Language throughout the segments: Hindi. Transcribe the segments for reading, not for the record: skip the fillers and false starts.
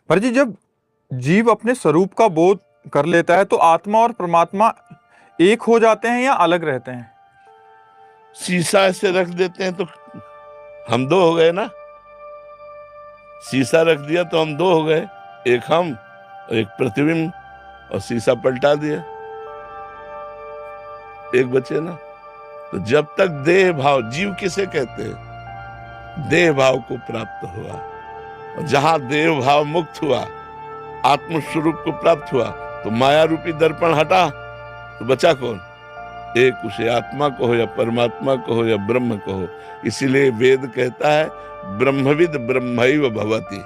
पर जी जब जीव अपने स्वरूप का बोध कर लेता है तो आत्मा और परमात्मा एक हो जाते हैं या अलग रहते हैं? शीशा ऐसे रख देते हैं तो हम दो हो गए ना। शीशा रख दिया तो हम दो हो गए, एक हम और एक प्रतिबिंब, और शीशा पलटा दिया, एक बचे ना। तो जब तक देह भाव, जीव किसे कहते हैं, देह भाव को प्राप्त हुआ, और जहां देह भाव मुक्त हुआ, आत्म स्वरूप को प्राप्त हुआ, तो माया रूपी दर्पण हटा, तो बचा कौन? एक, उसे आत्मा कहो या परमात्मा कहो या ब्रह्म कहो। इसीलिए वेद कहता है ब्रह्मविद ब्रह्मैव भवति।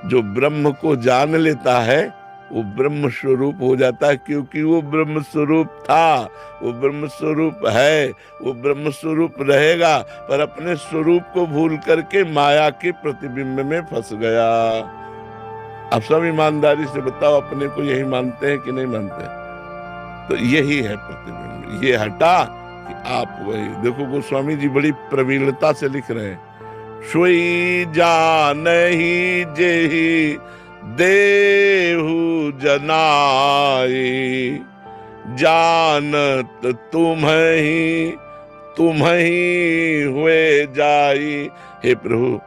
जो ब्रह्म को जान लेता है वो ब्रह्म स्वरूप हो जाता है, क्योंकि वो ब्रह्म स्वरूप था, वो ब्रह्म स्वरूप है, वो ब्रह्म स्वरूप रहेगा, पर अपने स्वरूप को भूल करके माया के प्रतिबिंब में फंस गया। अब सब ईमानदारी से बताओ, अपने को यही मानते हैं कि नहीं मानते? तो यही है प्रतिबिंब। ये हटा कि आप वही देखो। गोस्वामी जी बड़ी प्रवीणता से लिख रहे हैं, सोई जानहि जेहि देहु जनाई, जानत तुम्हि हुए जाई। हे प्रभु,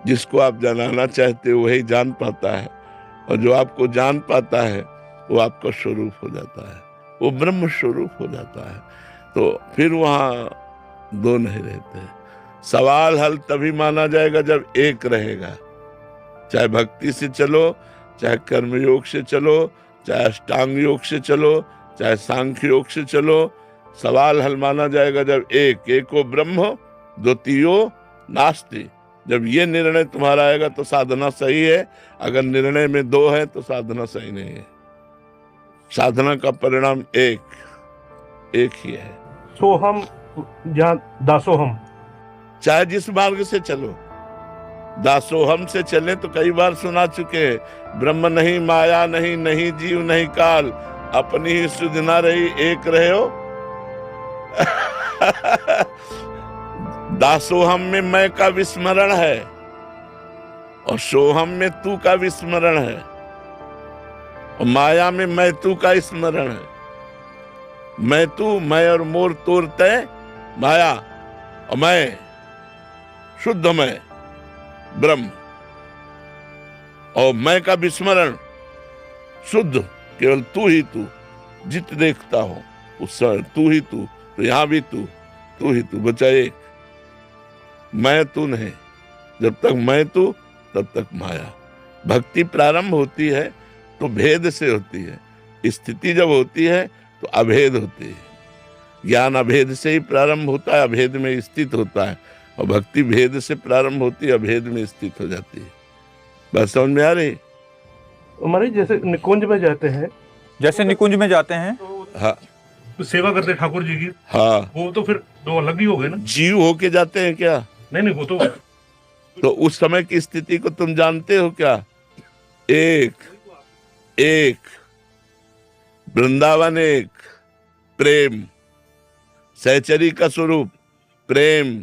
जिसको आप जानना चाहते हो वही जान पाता है, और जो आपको जान पाता है वो आपका स्वरूप हो जाता है, वो ब्रह्म स्वरूप हो जाता है। तो फिर वहां दो नहीं रहते। सवाल हल तभी माना जाएगा जब एक रहेगा। चाहे भक्ति से चलो, चाहे कर्मयोग से चलो, चाहे अष्टांग योग से चलो, चाहे सांख्य योग से चलो, सवाल हल माना जाएगा जब एक, एको ब्रह्म द्वितीयो नास्ति। जब ये निर्णय तुम्हारा आएगा तो साधना सही है, अगर निर्णय में दो है तो साधना सही नहीं है। साधना का परिणाम एक ही है। सोहम या दासोहम, चाहे जिस मार्ग से चलो, दासोहम से चले तो कई बार सुना चुके हैं, ब्रह्म नहीं, माया नहीं, नहीं जीव नहीं काल, अपनी ही सुध ना रही, एक रहे हो। दासोहम में मैं का विस्मरण है और सोहम में तू का विस्मरण है, और माया में मैं तू का स्मरण है। मैं तू, मैं और मोर तोर तय माया, और मैं शुद्ध मैं ब्रह्म, और मैं का विस्मरण शुद्ध केवल तू ही तू। जित देखता हो उस समय तू ही तू, तो यहां भी तू ही तू, बचा एक। मैं तू नहीं, जब तक मैं तू तब तक माया। भक्ति प्रारंभ होती है तो भेद से होती है, स्थिति जब होती है तो अभेद होती है। ज्ञान अभेद से ही प्रारंभ होता है, अभेद में स्थित होता है, और भक्ति भेद से प्रारंभ होती है, अभेद में स्थित हो जाती है। बस समझ में आ रही? हमारे जैसे निकुंज में जाते हैं, जैसे निकुंज में जाते हैं, हाँ, तो सेवा करते हैं ठाकुर जी की, हाँ, वो तो फिर दो अलग ही हो गए ना। जीव होके जाते हैं क्या? नहीं, वो तो उस समय की स्थिति को तुम जानते हो क्या? एक वृंदावन, एक प्रेम, सहचरी का स्वरूप प्रेम,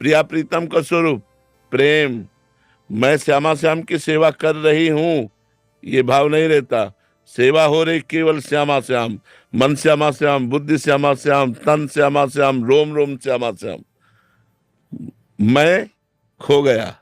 प्रिया प्रीतम का स्वरूप प्रेम। मैं श्यामा श्याम की सेवा कर रही हूं ये भाव नहीं रहता। सेवा हो रही केवल श्यामा श्याम, मन श्यामा श्याम, बुद्धि श्यामा श्याम, तन श्यामा श्याम, रोम रोम श्यामा श्याम। मैं खो गया,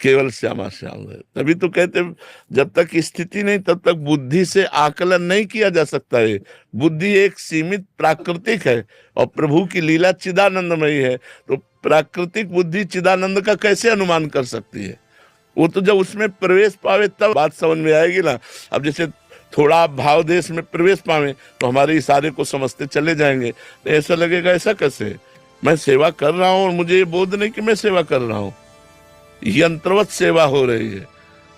केवल श्यामा श्याम है। तभी तो कहते जब तक स्थिति नहीं तब तक बुद्धि से आकलन नहीं किया जा सकता है। बुद्धि एक सीमित प्राकृतिक है और प्रभु की लीला चिदानंदमयी है, तो प्राकृतिक बुद्धि चिदानंद का कैसे अनुमान कर सकती है? वो तो जब उसमें प्रवेश पावे तब बात समझ में आएगी ना। अब जैसे थोड़ा भाव देश में प्रवेश पावे तो हमारे इशारे को समझते चले जाएंगे, तो ऐसा लगेगा ऐसा कैसे, मैं सेवा कर रहा हूं और मुझे ये बोध नहीं कि मैं सेवा कर रहा हूं। यंत्रवत सेवा हो रही है।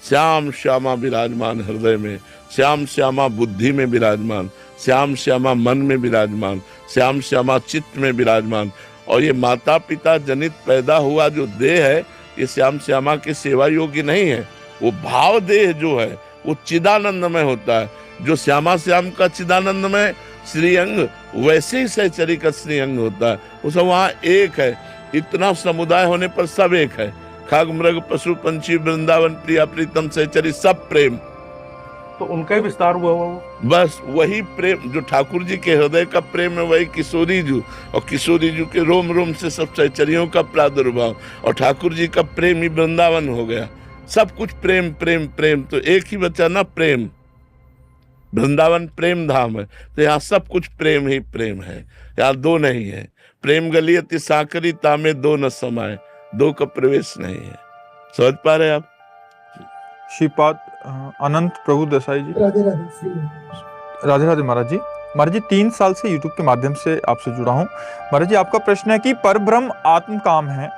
श्याम श्यामा विराजमान हृदय में, श्याम श्यामा बुद्धि में विराजमान, श्याम श्यामा मन में विराजमान, श्याम श्यामा चित्त में विराजमान। और ये माता पिता जनित पैदा हुआ जो देह है ये श्याम श्यामा के सेवा योग्य नहीं है। वो भाव देह जो है वो चिदानंद में होता है। जो श्यामा श्याम का चिदानंद में श्रीअंग वैसे ही सहचरी का श्रीअंग होता है। वो सब वहां एक है। इतना समुदाय होने पर सब एक है, खग मृग पशु पंछी वृंदावन प्रिया प्रीतम सहचरी सब प्रेम। तो उनका ही विस्तार हुआ वो। बस वही प्रेम जो ठाकुर जी के हृदय का प्रेम है, वही किशोरी जू, और किशोरी जू के रोम रोम से सब सहचरियों का प्रादुर्भाव, और ठाकुर जी का प्रेम ही वृंदावन हो गया। सब कुछ प्रेम प्रेम प्रेम, तो एक ही बचा ना प्रेम। वृंदावन प्रेम धाम है, तो यहाँ सब कुछ प्रेम ही प्रेम है, यहाँ दो नहीं है। प्रेम गली अति साकरी तामे दो न समाये, दो का प्रवेश नहीं है। समझ पा रहे आप? श्रीपाद अनंत प्रभु देसाई जी। राधे राधे। राधे राधे महाराज जी। महाराज जी 3 साल से YouTube के माध्यम से आपसे जुड़ा हूँ। महाराज जी आपका प्रश्न है कि परब्रह्म आत्म काम है,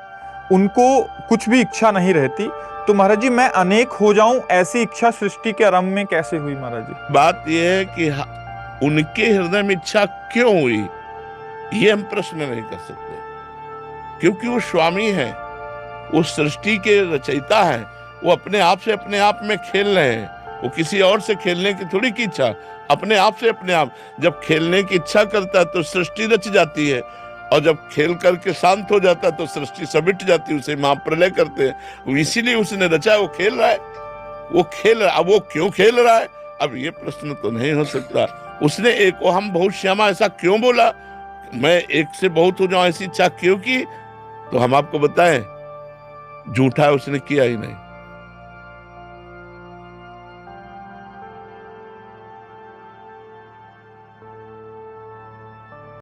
उनको कुछ भी इच्छा नहीं रहती, तो महाराज जी मैं अनेक हो जाऊं ऐसी इच्छा सृष्टि के आरंभ में कैसे हुई महाराज जी? बात यह है कि उनके हृदय में इच्छा क्यों हुई, ये हम प्रश्न नहीं कर सकते, क्योंकि वो स्वामी है, वो सृष्टि के रचयिता है, वो अपने आप से अपने आप में खेल रहे हैं। वो किसी और से खेलने की थोड़ी की इच्छा, अपने आप से अपने आप जब खेलने की इच्छा करता है तो सृष्टि रच जाती है, और जब खेल करके शांत हो जाता है तो सृष्टि समिट जाती है, उसे महाप्रलय करते हैं। इसीलिए उसने रचा, वो खेल रहा है, वो खेल रहा है। अब वो क्यों खेल रहा है, अब ये प्रश्न तो नहीं हो सकता। उसने एक हम बहुत श्यामा ऐसा क्यों बोला, मैं एक से बहुत हो जाऊं ऐसी इच्छा क्यों की, तो हम आपको बताएं, झूठा उसने किया ही नहीं।